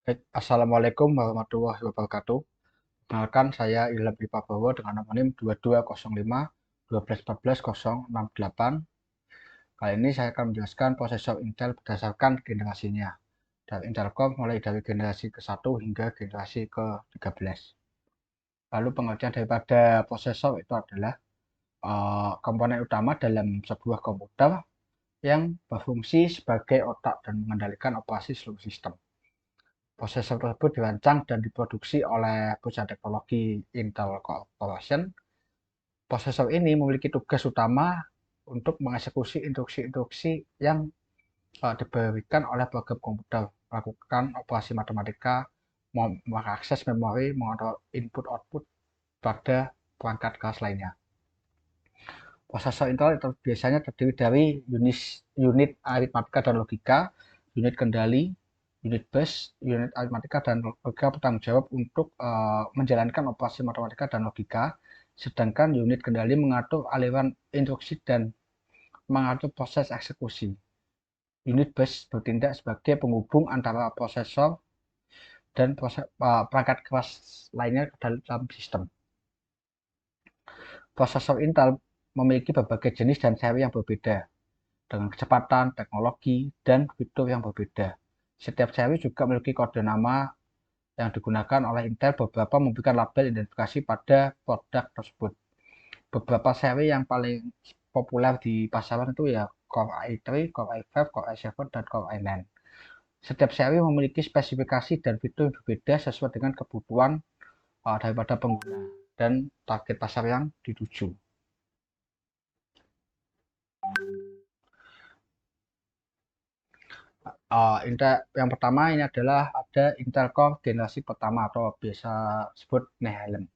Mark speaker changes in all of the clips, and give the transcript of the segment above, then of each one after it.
Speaker 1: Assalamualaikum warahmatullahi wabarakatuh. Perkenalkan, saya Ilham Prabowo dengan nomor NIM 2205 1214068. Kali ini saya akan menjelaskan prosesor Intel berdasarkan generasinya. Dan Intel Core mulai dari generasi ke-1 hingga generasi ke-13. Lalu pengertian daripada prosesor itu adalah komponen utama dalam sebuah komputer yang berfungsi sebagai otak dan mengendalikan operasi seluruh sistem. Prosesor tersebut dirancang dan diproduksi oleh perusahaan teknologi Intel Corporation. Prosesor ini memiliki tugas utama untuk mengeksekusi instruksi-instruksi yang diberikan oleh program komputer, melakukan operasi matematika, mengakses memori, mengontrol input-output pada perangkat keras lainnya. Prosesor Intel biasanya terdiri dari unit aritmatika dan logika, unit kendali, unit bus, unit aritmatika dan logika bertanggung jawab untuk menjalankan operasi matematika dan logika, sedangkan unit kendali mengatur aliran instruksi dan mengatur proses eksekusi. Unit bus bertindak sebagai penghubung antara prosesor dan perangkat keras lainnya dalam sistem. Prosesor Intel memiliki berbagai jenis dan seri yang berbeda, dengan kecepatan, teknologi, dan fitur yang berbeda. Setiap seri juga memiliki kode nama yang digunakan oleh Intel. Beberapa memberikan label identifikasi pada produk tersebut. Beberapa seri yang paling populer di pasaran itu ya Core i3, Core i5, Core i7, dan Core i9. Setiap seri memiliki spesifikasi dan fitur yang berbeda sesuai dengan kebutuhan daripada pengguna dan target pasar yang dituju. Yang pertama ini adalah ada Intel Core generasi pertama atau biasa disebut Nehalem.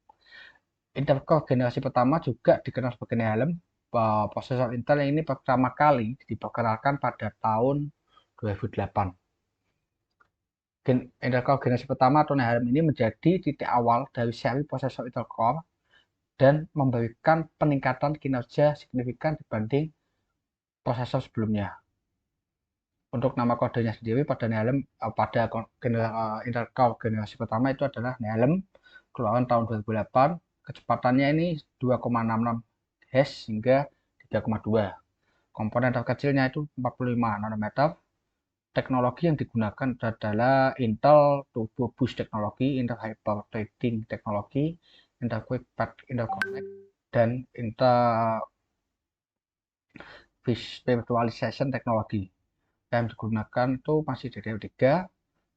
Speaker 1: Intel Core generasi pertama juga dikenal sebagai Nehalem. Prosesor Intel yang ini pertama kali diperkenalkan pada tahun 2008. Intel Core generasi pertama atau Nehalem ini menjadi titik awal dari seri prosesor Intel Core dan memberikan peningkatan kinerja signifikan dibanding prosesor sebelumnya. Untuk nama kodenya sendiri pada Nehalem pada Intel Core generasi pertama itu adalah Nehalem keluaran tahun 2008. Kecepatannya ini 2,66 Hz hingga 3,2. Komponen terkecilnya itu 45 nanometer. Teknologi yang digunakan adalah Intel Turbo Boost teknologi, Intel Hyper Threading teknologi, Intel QuickPad Interconnect, dan Intel Virtualization teknologi. Yang digunakan itu masih DDR3.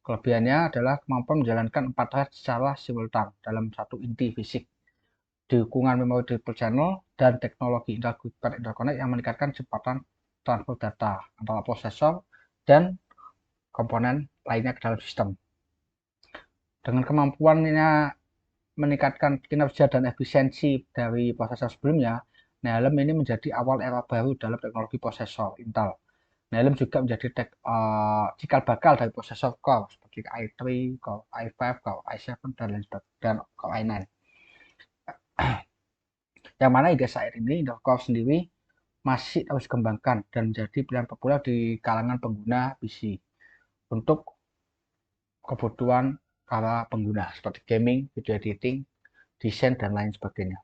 Speaker 1: Kelebihannya adalah kemampuan menjalankan 4 thread secara simultan dalam satu inti fisik. Dukungan memori triple channel dan teknologi Intel QuickPad Interconnect yang meningkatkan kecepatan transfer data antara prosesor dan komponen lainnya ke dalam sistem. Dengan kemampuannya meningkatkan kinerja dan efisiensi dari prosesor sebelumnya, Nehalem ini menjadi awal era baru dalam teknologi prosesor Intel. Nehalem juga menjadi cikal bakal dari prosesor Core seperti i3, Core i5, Core i7, dan lain sebagainya, dan Core i9. Yang mana hingga saat ini Intel Core sendiri masih terus dikembangkan dan menjadi pilihan populer di kalangan pengguna PC untuk kebutuhan para pengguna seperti gaming, video editing, desain, dan lain sebagainya.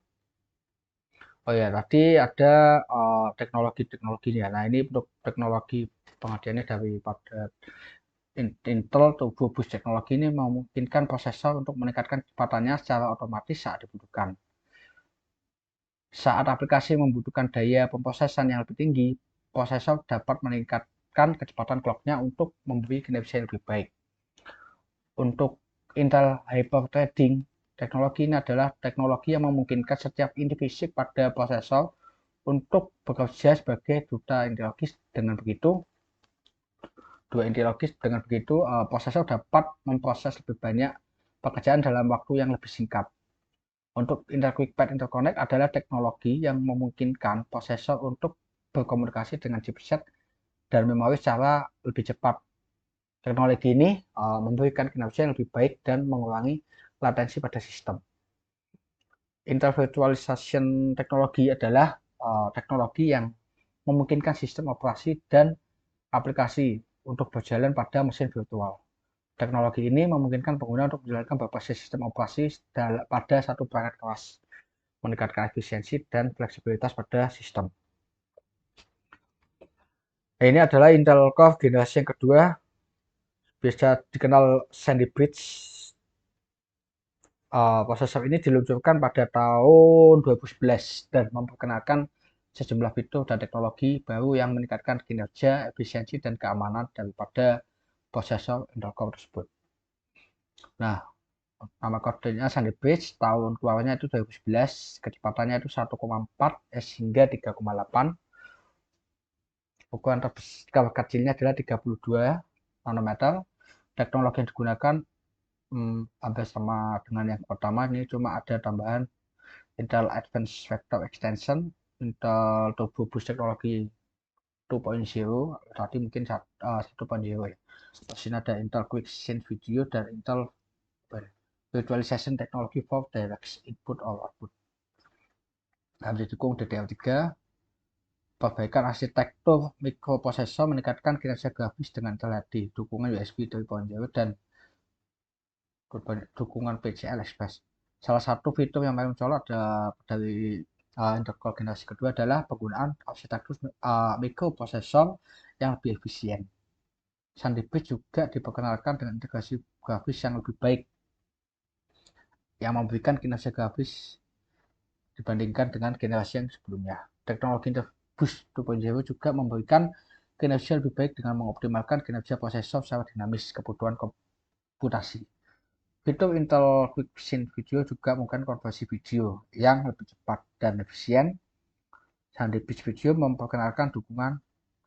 Speaker 1: Oh ya, tadi ada teknologi-teknologinya. Nah, ini untuk teknologi pengertiannya daripada Intel Turbo Boost teknologi ini memungkinkan prosesor untuk meningkatkan kecepatannya secara otomatis saat dibutuhkan. Saat aplikasi membutuhkan daya pemrosesan yang lebih tinggi, prosesor dapat meningkatkan kecepatan clocknya untuk memberi kinerja yang lebih baik. Untuk Intel Hyper Threading, teknologi ini adalah teknologi yang memungkinkan setiap inti fisik pada prosesor untuk bekerja sebagai duta inti logis. Dengan begitu, prosesor dapat memproses lebih banyak pekerjaan dalam waktu yang lebih singkat. Untuk Intel QuickPad Interconnect adalah teknologi yang memungkinkan prosesor untuk berkomunikasi dengan chipset dan memori secara lebih cepat. Teknologi ini memberikan kinerja yang lebih baik dan mengurangi latensi pada sistem. Intel Virtualization teknologi adalah teknologi yang memungkinkan sistem operasi dan aplikasi untuk berjalan pada mesin virtual. Teknologi ini memungkinkan pengguna untuk menjalankan berbagai sistem operasi pada satu perangkat kelas, meningkatkan efisiensi dan fleksibilitas pada sistem. Nah, ini adalah Intel Core generasi yang kedua, bisa dikenal Sandy Bridge. Prosesor ini diluncurkan pada tahun 2011 dan memperkenalkan sejumlah fitur dan teknologi baru yang meningkatkan kinerja, efisiensi, dan keamanan daripada prosesor Intel Core tersebut. Nah, nama kodenya Sandy Bridge, tahun keluarnya itu 2011, kecepatannya itu 1,4 hingga 3,8. Ukuran kecilnya adalah 32 nanometer. Teknologi yang digunakan hampir sama dengan yang pertama, ini cuma ada tambahan Intel Advanced Vector Extension, Intel Turbo Boost Teknologi 2.0, tadi mungkin 1.0 ya. Terus ini ada Intel Quick Sync Video dan Intel Virtualization Technology for Direct Input or Output. Dan didukung DDR3. Perbaikan arsitektur mikroprosesor meningkatkan kinerja grafis dengan Intel HD, dukungan USB 3.0 dan dukungan PCI Express. Salah satu fitur yang paling mencolok dari Intel Core generasi kedua adalah penggunaan arsitektur mikroprosesor yang lebih efisien. Sandy Bridge juga diperkenalkan dengan integrasi grafis yang lebih baik, yang memberikan kinerja grafis dibandingkan dengan generasi yang sebelumnya. Teknologi Intel Boost 2.0 juga memberikan kinerja lebih baik dengan mengoptimalkan kinerja prosesor secara dinamis kebutuhan komputasi. Fitur Intel Quick Sync Video juga menggunakan konversi video yang lebih cepat dan efisien. Sandy Bridge Video memperkenalkan dukungan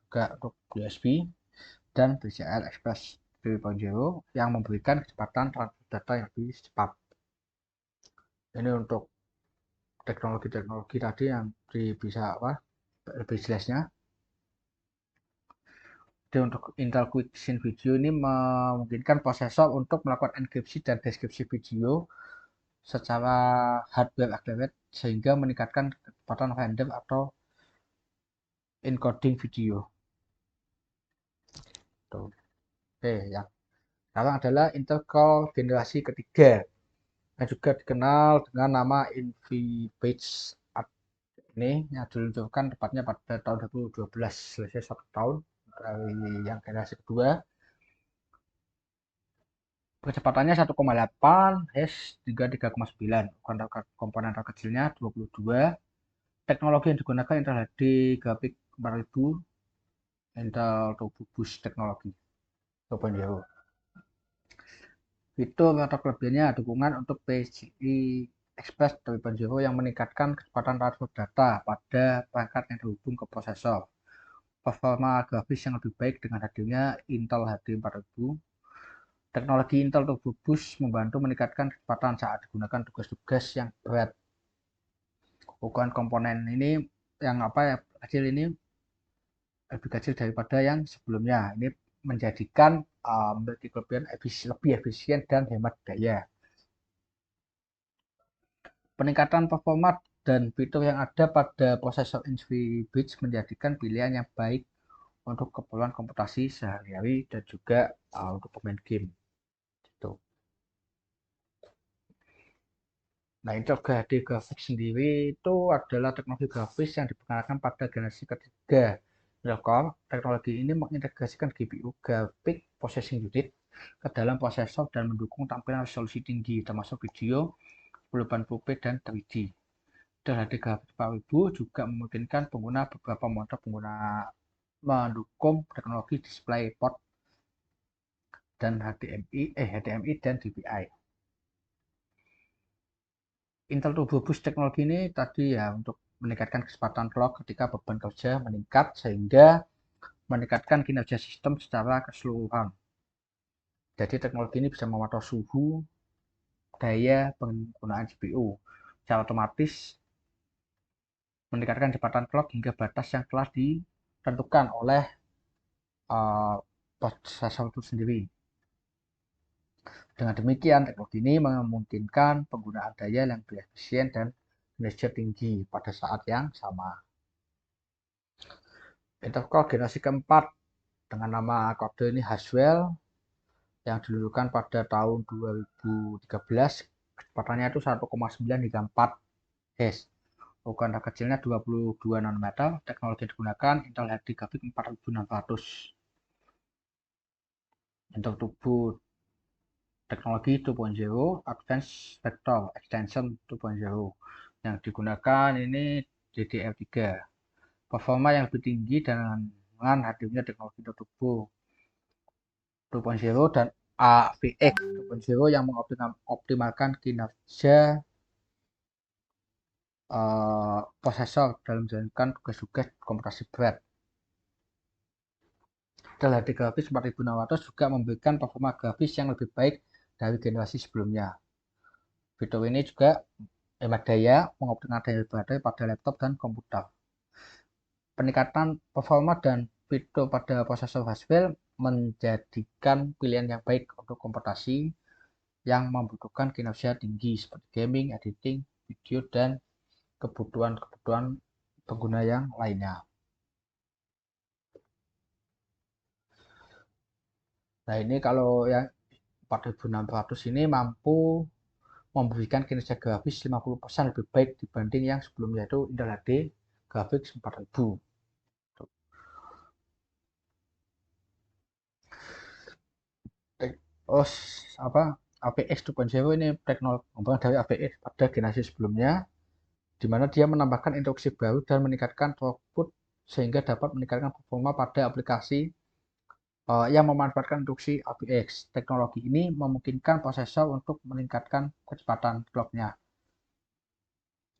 Speaker 1: juga untuk USB dan PCI Express 3.0 yang memberikan kecepatan transfer data yang lebih cepat. Ini untuk teknologi-teknologi tadi yang bisa lebih jelasnya. Jadi untuk Intel Quick Sync Video ini memungkinkan prosesor untuk melakukan enkripsi dan deskripsi video secara hardware accelerated sehingga meningkatkan kecepatan render atau encoding video. Tuh. Oke, yang sekarang adalah Intel Core generasi ketiga yang juga dikenal dengan nama InfiniBridge. Ini yang diluncurkan tepatnya pada tahun 2012, selesai 1 tahun dari yang generasi kedua. Kecepatannya 1,8 Hz hingga 3,9. Komponen terkecilnya 22. Teknologi yang digunakan Intel HD Graphics 4000, Intel Turbo Boost Teknologi 2.0. Fitur atau kelebihannya dukungan untuk PCI Express 3.0 yang meningkatkan kecepatan transfer data pada perangkat yang terhubung ke prosesor. Performa grafis yang lebih baik dengan hadirnya Intel HD 4000. Teknologi Intel Turbo Boost membantu meningkatkan kecepatan saat digunakan tugas-tugas yang berat. Ukuran komponen ini yang kecil ini lebih kecil daripada yang sebelumnya. Ini menjadikan memiliki kelebihan lebih efisien dan hemat daya. Peningkatan performa dan fitur yang ada pada prosesor InfiniBridge menjadikan pilihan yang baik untuk keperluan komputasi sehari-hari dan juga untuk pemain game. Gitu. Nah, Intel HD Graphics sendiri itu adalah teknologi grafis yang diperkenalkan pada generasi ketiga Intel Core. Teknologi ini mengintegrasikan GPU Graphic Processing Unit ke dalam prosesor dan mendukung tampilan resolusi tinggi, termasuk video 1080p dan 3D. Intel HD Graphics 4000 juga memungkinkan pengguna beberapa mode pengguna mendukung teknologi DisplayPort dan HDMI dan DPI. Intel Turbo Boost teknologi ini tadi ya untuk meningkatkan kecepatan clock ketika beban kerja meningkat sehingga meningkatkan kinerja sistem secara keseluruhan. Jadi teknologi ini bisa memantau suhu, daya penggunaan CPU secara otomatis, meningkatkan kecepatan clock hingga batas yang telah ditentukan oleh prosesor itu sendiri. Dengan demikian, teknologi ini memungkinkan penggunaan daya yang lebih efisien dan kinerja tinggi pada saat yang sama. Intel Core generasi keempat dengan nama kode ini Haswell yang diluncurkan pada tahun 2013. Kecepatannya itu 1,9 hingga 4 Hz. Ukuran kecilnya 22 nanometer. Teknologi yang digunakan Intel HD Graphics 4600. Untuk tubuh teknologi 2.0 Advanced Vector Extension 2.0 yang digunakan ini DDR3. Performa yang lebih tinggi dengan hadirnya teknologi tubuh 2.0 dan AVX 2.0 yang mengoptimalkan kinerja prosesor dalam menjalankan tugas-tugas komputasi berat. Intel HD Graphics 4600 juga memberikan performa grafis yang lebih baik dari generasi sebelumnya. Fitur ini juga hemat daya, mengoptimalkan daya baterai pada laptop dan komputer. Peningkatan performa dan fitur pada prosesor Haswell menjadikan pilihan yang baik untuk komputasi yang membutuhkan kinerja tinggi seperti gaming, editing, video, dan kebutuhan pengguna yang lainnya. Nah, ini kalau yang 4600 ini mampu memberikan kinerja grafis 50% lebih baik dibanding yang sebelumnya itu Intel HD Graphics 4000. Terus apa AVX 2.0 ini teknologi pengembangan dari AVX pada generasi sebelumnya, di mana dia menambahkan instruksi baru dan meningkatkan throughput sehingga dapat meningkatkan performa pada aplikasi yang memanfaatkan instruksi AVX. Teknologi ini memungkinkan prosesor untuk meningkatkan kecepatan clocknya.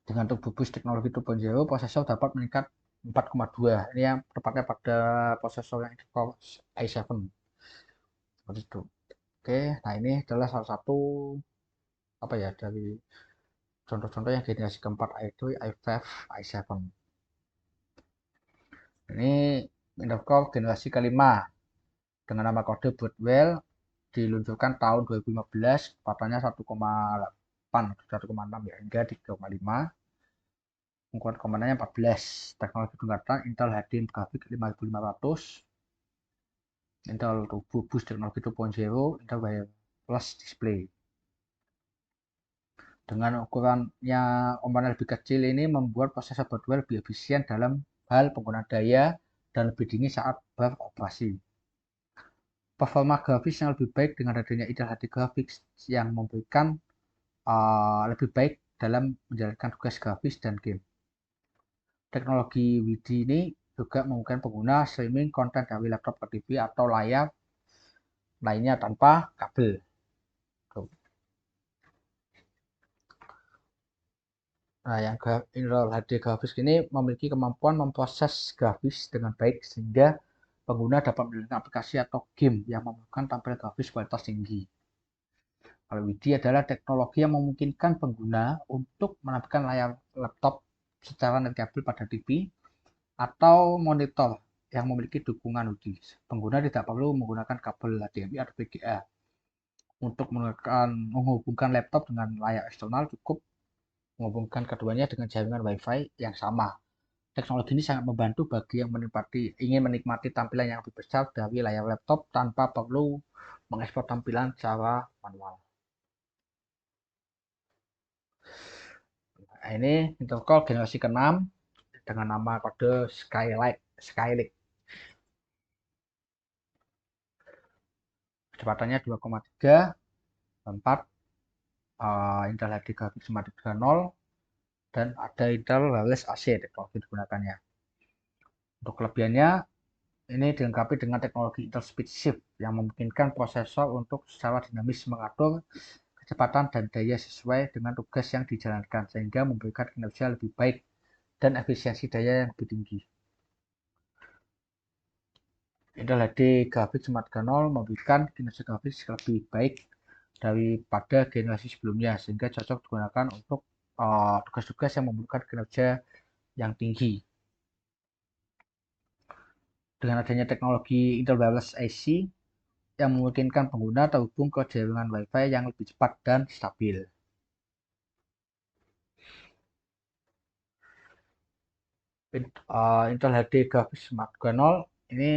Speaker 1: Dengan tubuh bus teknologi 2.0, prosesor dapat meningkat 4,2. Ini yang tepatnya pada prosesor yang i7. Seperti itu. Oke, nah ini adalah salah satu apa ya dari contoh-contoh yang generasi keempat yaitu i5, i7. Ini Intel Core generasi kelima dengan nama kode Broadwell diluncurkan tahun 2015, kecepatannya 1,8 1,6 ya hingga 3,5. Ukuran komandannya 14. Teknologi pendekatan Intel HD Graphics 5500, Intel Turbo Boost teknologi 2.0, Intel Wireless Display. Dengan ukurannya komponen lebih kecil ini membuat prosesor Broadwell lebih efisien dalam hal penggunaan daya dan lebih dingin saat beroperasi. Performa grafis yang lebih baik dengan adanya Intel HD Graphics yang memberikan lebih baik dalam menjalankan tugas grafis dan game. Teknologi WD ini juga memungkinkan pengguna streaming konten dari laptop ke TV atau layar lainnya tanpa kabel. Nah, yang Intel HD Graphics ini memiliki kemampuan memproses grafis dengan baik sehingga pengguna dapat menjalankan aplikasi atau game yang membutuhkan tampilan grafis kualitas tinggi. Kalau WD adalah teknologi yang memungkinkan pengguna untuk menampilkan layar laptop secara nirkabel pada TV atau monitor yang memiliki dukungan WD. Pengguna tidak perlu menggunakan kabel HDMI atau VGA. Untuk menghubungkan laptop dengan layar eksternal cukup menghubungkan keduanya dengan jaringan WiFi yang sama. Teknologi ini sangat membantu bagi yang ingin menikmati tampilan yang lebih besar dari layar laptop tanpa perlu mengekspor tampilan secara manual. Nah, ini Intel Core generasi ke-6 dengan nama kode Skylake. Kecepatannya 2,3, 4, Intel HD Graphics 530, dan ada Intel Wireless AC teknologi digunakannya. Untuk kelebihannya, ini dilengkapi dengan teknologi Intel Speed Shift yang memungkinkan prosesor untuk secara dinamis mengatur kecepatan dan daya sesuai dengan tugas yang dijalankan sehingga memberikan kinerja lebih baik dan efisiensi daya yang lebih tinggi. Intel HD Graphics 4.0 memberikan kinerja grafis lebih baik daripada generasi sebelumnya sehingga cocok digunakan untuk tugas-tugas yang membutuhkan kinerja yang tinggi. Dengan adanya teknologi Intel Wireless AC yang memungkinkan pengguna terhubung ke jaringan Wi-Fi yang lebih cepat dan stabil. Intel HD Graphics 4.0 ini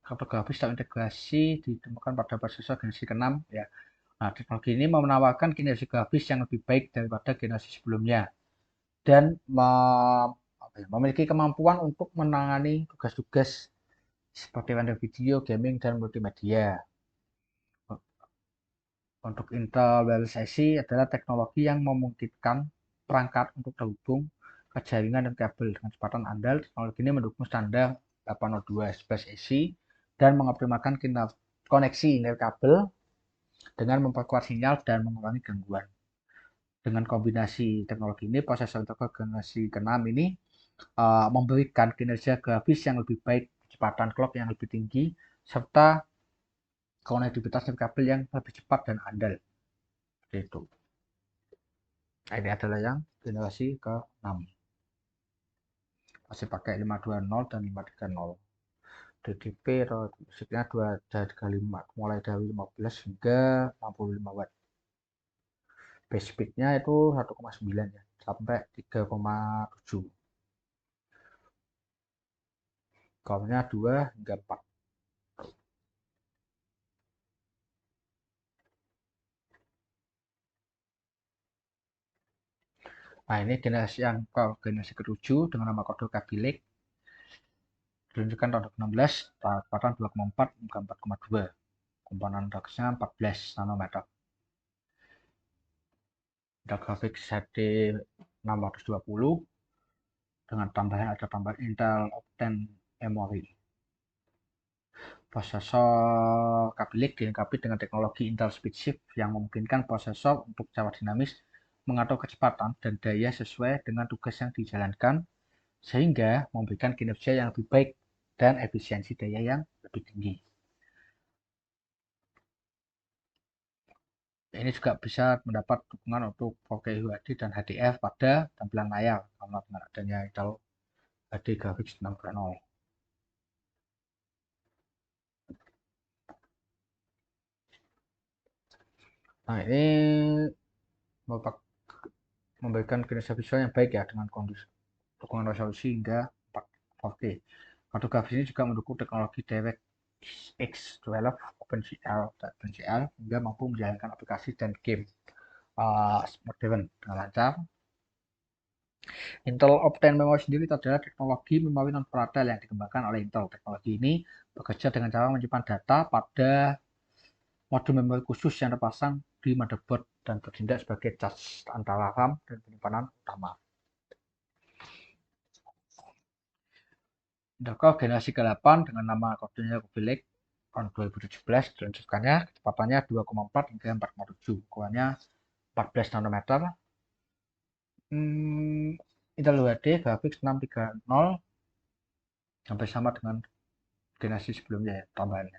Speaker 1: Kriptografis terintegrasi ditemukan pada prosesor generasi ke-6 ya. Nah, teknologi ini menawarkan kinerja grafis yang lebih baik daripada generasi sebelumnya dan memiliki kemampuan untuk menangani tugas-tugas seperti render video, gaming, dan multimedia. Untuk Intel Wireless IC adalah teknologi yang memungkinkan perangkat untuk terhubung ke jaringan dan kabel dengan kecepatan andal. Teknologi ini mendukung standar 802.11ac dan mengoptimalkan koneksi nirkabel dengan memperkuat sinyal dan mengurangi gangguan. Dengan kombinasi teknologi ini, prosesor Intel generasi ke-6 ini memberikan kinerja grafis yang lebih baik, kecepatan clock yang lebih tinggi, serta konektivitas nirkabel yang lebih cepat dan andal. Itu. Ini adalah yang generasi ke-6. Masih pakai 520 dan 530. DDP atau musiknya 235 mulai dari 15 hingga 65 watt. Base speednya itu 1,9 ya sampai 3,7. Core-nya 2 hingga 4. Nah, ini generasi yang generasi ke-7 dengan nama kode Kaby Lake. Diluncurkan tahun 2016, kecepatan 2,4 hingga 4,2. Komponen indeksnya 14 nanometer. Ada grafik HD 620 dengan ada tambahan Intel Optane Memory. Prosesor Kaby Lake dilengkapi dengan teknologi Intel SpeedShift yang memungkinkan prosesor untuk secara dinamis mengatur kecepatan dan daya sesuai dengan tugas yang dijalankan sehingga memberikan kinerja yang lebih baik dan efisiensi daya yang lebih tinggi. Ini juga bisa mendapat dukungan untuk 4K UHD dan HDR pada tampilan layar karena dengan adanya Intel HD Graphics 6.0. Nah, ini memberikan kinerja visual yang baik ya dengan kondisi dukungan resolusi hingga 4K. Kartografis ini juga mendukung teknologi DirectX 12 OpenCL hingga mampu menjalankan aplikasi dan game modern dengan lancar. Intel Optane Memory sendiri adalah teknologi memori non volatile yang dikembangkan oleh Intel. Teknologi ini bekerja dengan cara menyimpan data pada modul memori khusus yang terpasang di motherboard dan bertindak sebagai cache antara RAM dan penyimpanan utama. Intel generasi ke-8 dengan nama kodenya Kaby Lake tahun 2017 diluncurkannya, kecepatannya 2,4 hingga 4,7, ukurannya 14 nanometer. Intel UHD grafik 630 hampir sama dengan generasi sebelumnya ya, tambahannya.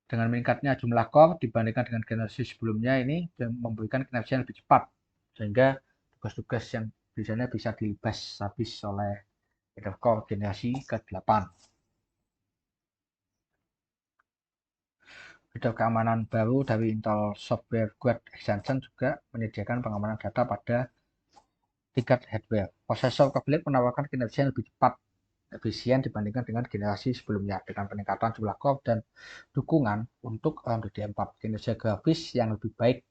Speaker 1: Dengan meningkatnya jumlah core dibandingkan dengan generasi sebelumnya ini memberikan kinerja yang lebih cepat sehingga tugas-tugas yang biasanya bisa dilibas habis oleh Intel Core generasi ke-8. Fitur keamanan baru dari Intel Software Guard Extension juga menyediakan pengamanan data pada tingkat hardware. Prosesor Kaby Lake menawarkan kinerja yang lebih cepat, efisien dibandingkan dengan generasi sebelumnya dengan peningkatan jumlah core dan dukungan untuk DDR4, kinerja grafis yang lebih baik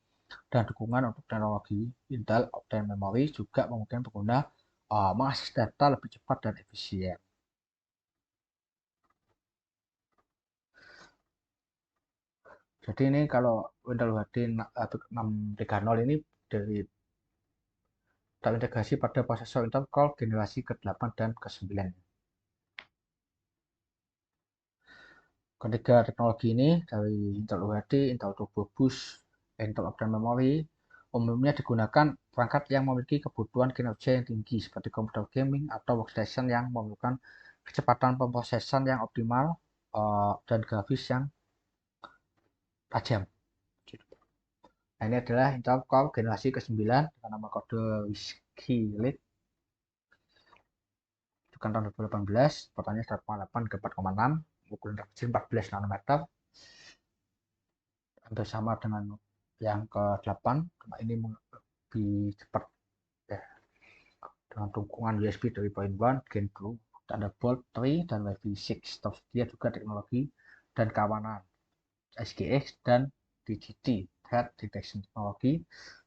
Speaker 1: dan dukungan untuk teknologi Intel Optane Memory juga memungkinkan pengguna mengakses data lebih cepat dan efisien. Jadi ini kalau Intel HD 630 ini terintegrasi pada prosesor Intel Core generasi ke-8 dan ke-9. Ketiga teknologi ini dari Intel UHD, Intel Turbo Boost, Intel Optane Memory umumnya digunakan perangkat yang memiliki kebutuhan kinerja yang tinggi seperti komputer gaming atau workstation yang memerlukan kecepatan pemrosesan yang optimal dan grafis yang tajam. Nah, ini adalah Intel Core generasi ke-9 dengan nama kode Whiskey Elite. Itu kan tahun 2018, pertanyaan 1,8 ke 4,6, ukuran kecil 14 nanometer. Hampir sama dengan yang ke-8, cuma ini lebih cepat ya. dengan dukungan USB 3.1, Gen 2, Thunderbolt 3, dan Wi-Fi 6. Tersedia juga teknologi dan keamanan SGX dan DGT, Threat Detection Technology.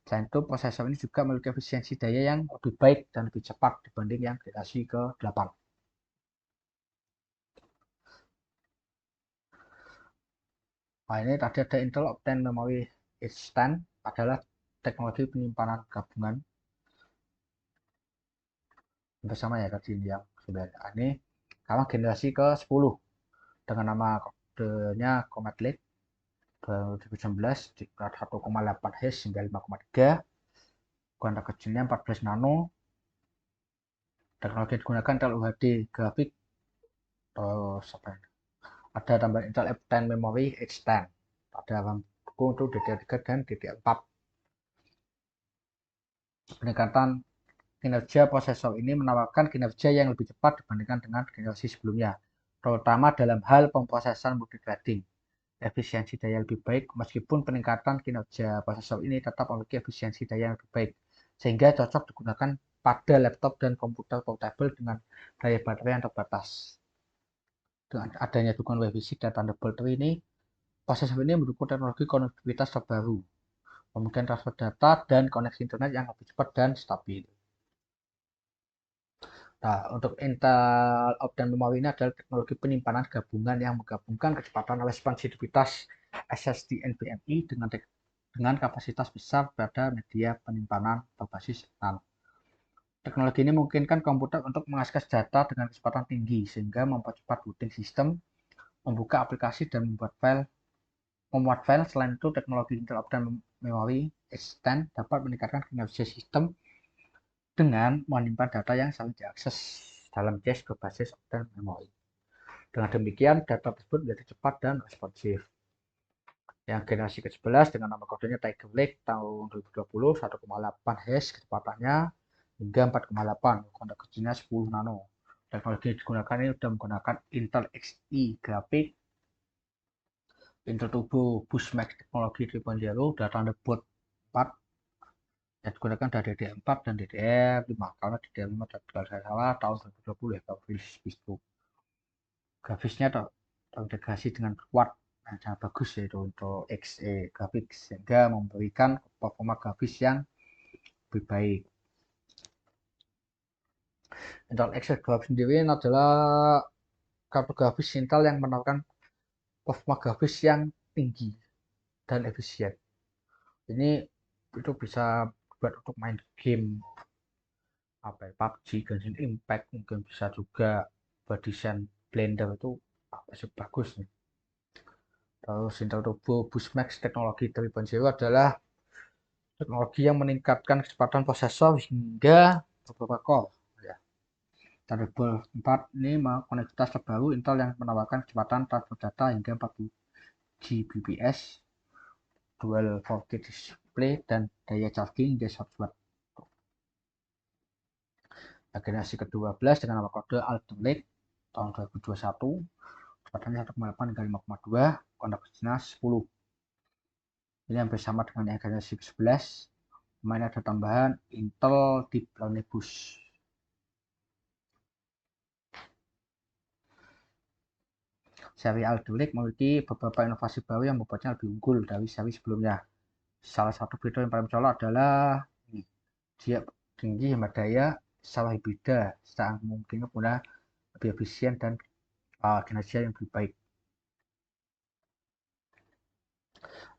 Speaker 1: Selain itu, prosesor ini juga memiliki efisiensi daya yang lebih baik dan lebih cepat dibanding yang generasi ke-8. Nah, ini tadi ada Intel Optane Memory Extend, adalah teknologi penyimpanan gabungan bersama ya tadi yang sudah ini sama generasi ke-10 dengan nama kodenya Comet Lake 2019 tingkat 1,8 Hz hingga 5,3, kuantum kecilnya 14 nano. Teknologi yang digunakan Intel UHD grafik, terus apa ini? Ada tambahan Intel Optane Memory Extend, ada RAM untuk DDR3 dan DDR4. Peningkatan kinerja prosesor ini menawarkan kinerja yang lebih cepat dibandingkan dengan generasi sebelumnya, terutama dalam hal pemrosesan multithreading. Efisiensi daya lebih baik, meskipun peningkatan kinerja prosesor ini tetap memiliki efisiensi daya yang lebih baik, sehingga cocok digunakan pada laptop dan komputer portable dengan daya baterai yang terbatas. Dengan adanya dukungan Wi-Fi 6 dan Thunderbolt 3 ini, prosesor ini mendukung teknologi konektivitas terbaru, memungkinkan transfer data dan koneksi internet yang lebih cepat dan stabil. Nah, untuk Intel Optane Memory ini adalah teknologi penyimpanan gabungan yang menggabungkan kecepatan responsivitas SSD NVMe dengan kapasitas besar pada media penyimpanan berbasis NAND. Teknologi ini memungkinkan komputer untuk mengakses data dengan kecepatan tinggi sehingga mempercepat booting sistem, membuka aplikasi, dan memuat file. Selain itu, teknologi Intel Optane Memory Extend dapat meningkatkan kinerja sistem dengan menyimpan data yang selalu diakses dalam cache berbasis Optane Memory. Dengan demikian, data tersebut menjadi cepat dan responsif. Yang generasi ke-11 dengan nama kodenya Tiger Lake tahun 2020, 1,8 Hz kecepatannya hingga 4,8, kuantum kecilnya 10 nano. Teknologi yang digunakan ini sudah menggunakan Intel Xe grafik, Intel Turbo Boost Max teknologi 3.0, dan Thunderbolt 4 yang digunakan dari DDR4 dan DDR5, karena DDR5 kalau saya salah tahun 2020 ya kalau rilis itu. Grafisnya terintegrasi dengan kuat yang sangat bagus, yaitu untuk Xe grafik, sehingga memberikan performa grafis yang lebih baik. Intel Xe grafik sendiri adalah kartu grafis Intel yang menawarkan performa grafis yang tinggi dan efisien. Ini itu bisa buat untuk main game apa ya, PUBG, Genshin Impact, mungkin bisa juga buat desain Blender, itu masih bagus nih. Terus Intel Turbo Boost Max teknologi 3.0 adalah teknologi yang meningkatkan kecepatan prosesor hingga beberapa core. Ya. Thunderbolt 4 ini konektivitas terbaru Intel yang menawarkan kecepatan transfer data hingga 40 Gbps, dual 4K display, dan daya charging hingga 100 Watt. Generasi ke-12 dengan nama kode Alder Lake tahun 2021, kecepatannya 1,8 hingga 5,2, kuantum kecilnya 10. Ini hampir sama dengan yang generasi ke-11. Kemarin ada tambahan Intel Deep Learning Boost. Seri Alder Lake memiliki beberapa inovasi baru yang membuatnya lebih unggul dari seri sebelumnya. Salah satu fitur yang paling mencolok adalah dia tinggi hemat daya secara hibrida, secara mungkin guna lebih efisien dan kinerja yang lebih baik.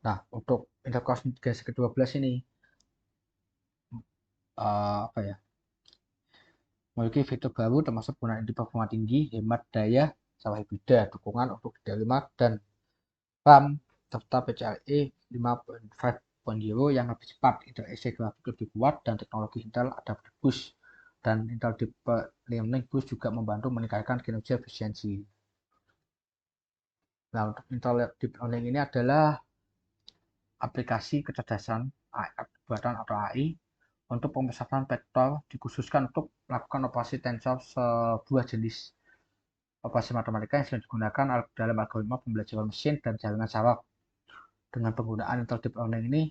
Speaker 1: Nah, untuk Intel Core generasi ke-12 ini apa ya, memiliki fitur baru termasuk penggunaan performa tinggi, hemat daya secara hibrida, dukungan untuk DDR5 dan RAM, serta PCIe 5.5.0 yang lebih cepat. Intel Xe grafik lebih kuat dan teknologi Intel Adaptive Boost dan Intel Deep Learning Boost juga membantu meningkatkan kinerja efisiensi. Nah, untuk Intel Deep Learning ini adalah aplikasi kecerdasan buatan atau AI untuk pemrosesan vektor, dikhususkan untuk melakukan operasi tensor sebuah jenis operasi matematika yang sering digunakan dalam algoritma pembelajaran mesin dan jaringan saraf. Dengan penggunaan Intel Deep Learning ini,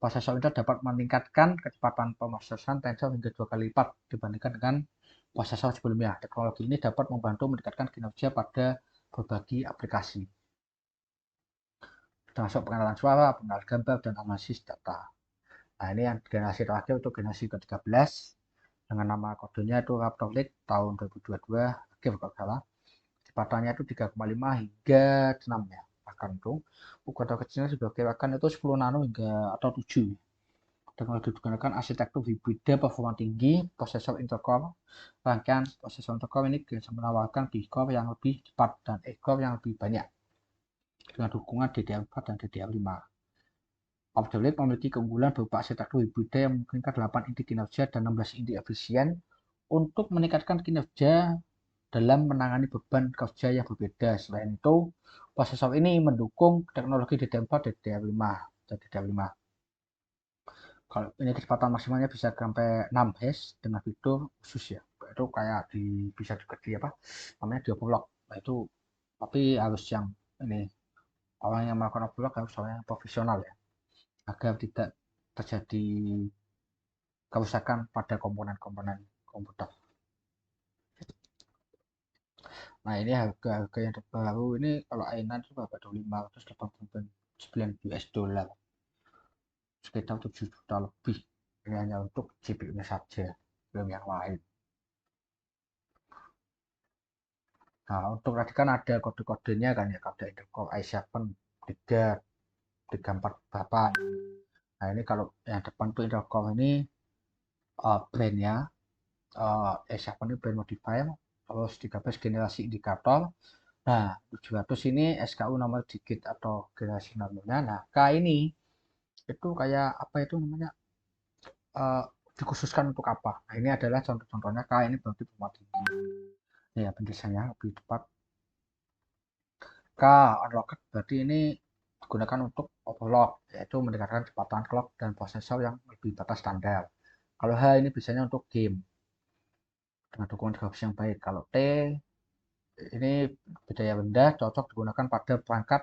Speaker 1: prosesor Intel dapat meningkatkan kecepatan pemrosesan tensor hingga 2 kali lipat dibandingkan dengan prosesor sebelumnya. Teknologi ini dapat membantu meningkatkan kinerja pada berbagai aplikasi, termasuk pengenalan suara, pengenalan gambar, dan analisis data. Nah, ini yang generasi terakhir untuk generasi ke-13 dengan nama kodenya itu Raptor Lake tahun 2022 akhir kalau salah. Kecepatannya itu 3,5 hingga 6 ya. Bahkan itu ukuran kecilnya sudah kirakan itu 10 nano hingga atau 7. Teknologi digunakan arsitektur hibrida performa tinggi, prosesor Intel Core. Rangkaian prosesor Intel Core ini bisa menawarkan B-core yang lebih cepat dan E-core yang lebih banyak dengan dukungan DDR4 dan DDR5. Raptor Lake memiliki keunggulan berupa arsitektur hibrida yang memungkinkan 8 inti kinerja dan 16 inti efisien untuk meningkatkan kinerja dalam menangani beban kerja yang berbeda. Selain itu, prosesor ini mendukung teknologi DDR4 dan DDR5. Kalau ini kecepatan maksimalnya bisa sampai 6 Hz dengan fitur khusus ya. Itu kayak bisa juga di apa? Namanya di overclock. Nah, itu tapi harus yang ini orang yang melakukan overclock harus orang yang profesional ya, agar tidak terjadi kerusakan pada komponen-komponen komputer. Nah, ini harga yang terbaru ini kalau A9 itu berapa tuh? 589 US dollar, sekitar 7 juta lebih. Ini hanya untuk CPU-nya saja, belum yang lain. Nah, untuk tadi kan ada kode-kodenya kan ya, kode Intel Core i7 33488. Nah, ini kalau yang depan tuh Intel Core ini brandnya i7 ini brand modifier, terus 13 generasi indikator. Nah, 700 ini SKU nomor digit atau generasi namanya. Nah, K ini itu kayak apa itu namanya, uh, dikhususkan untuk apa. Nah, ini adalah contoh-contohnya. K ini berarti format tinggi. Ini ya penjelasannya lebih tepat. K unlocked berarti ini digunakan untuk overclock, yaitu meningkatkan kecepatan clock dan prosesor yang lebih batas standar. Kalau H ini biasanya untuk game dengan dukungan grafis yang baik. Kalau T ini daya rendah, cocok digunakan pada perangkat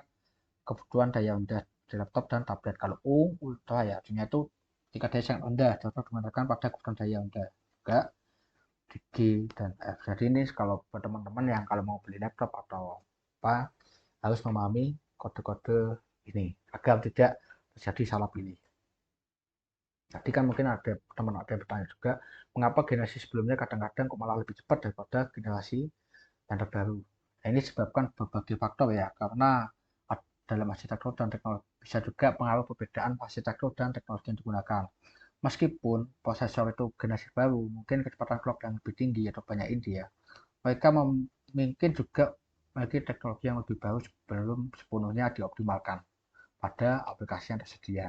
Speaker 1: kebutuhan daya rendah di laptop dan tablet. Kalau U ultra ya artinya itu tingkat daya sangat rendah, cocok digunakan pada kebutuhan daya rendah juga di G dan F. Jadi ini kalau buat teman-teman yang kalau mau beli laptop atau apa harus memahami kode-kode ini agar tidak terjadi salah pilih. Tadi kan mungkin ada teman ada yang bertanya juga, mengapa generasi sebelumnya kadang-kadang kok malah lebih cepat daripada generasi yang terbaru. Nah, ini disebabkan berbagai faktor ya, karena dalam arsitektur dan teknologi bisa juga pengaruh perbedaan arsitektur dan teknologi yang digunakan. Meskipun prosesor itu generasi baru, mungkin kecepatan clock yang lebih tinggi atau banyak inti ya, mereka mungkin juga memiliki teknologi yang lebih baru sebelum sepenuhnya dioptimalkan pada aplikasi yang tersedia.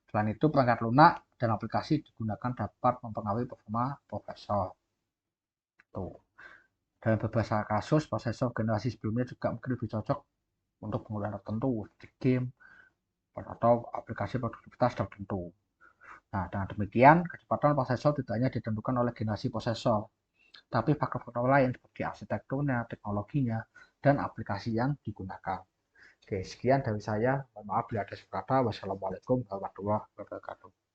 Speaker 1: Selain itu, perangkat lunak dan aplikasi digunakan dapat mempengaruhi performa prosesor. Tuh. Dalam beberapa kasus, prosesor generasi sebelumnya juga mungkin lebih cocok untuk penggunaan tertentu di game atau aplikasi produktivitas tertentu. Nah, dengan demikian, kecepatan prosesor tidak hanya ditentukan oleh generasi prosesor, tapi faktor-faktor lain seperti arsitekturnya, teknologinya, dan aplikasi yang digunakan. Oke, sekian dari saya. Mohon maaf bila ada salah kata. Wassalamualaikum warahmatullahi wabarakatuh.